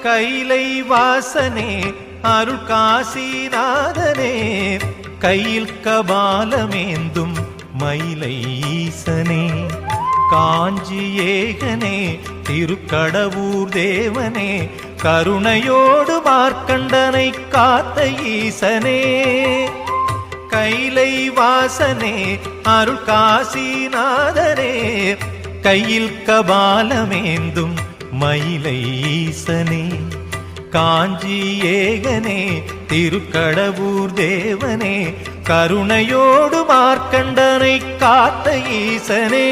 கைலை வாசனே அருள் காசிநாதனே கையில் கபாலமேந்தும் மயிலை ஈசனே காஞ்சி ஏகனே திருக்கடவூர் தேவனே கருணையோடு மார்க்கண்டனை காத்த ஈசனே கைலை வாசனே அருள் காசிநாதனே கையில் கபாலமேந்தும் மயிலை ஈசனே காஞ்சி ஏகனே திருக்கடவூர் தேவனே கருணையோடு மார்க்கண்டனை காத்த ஈசனே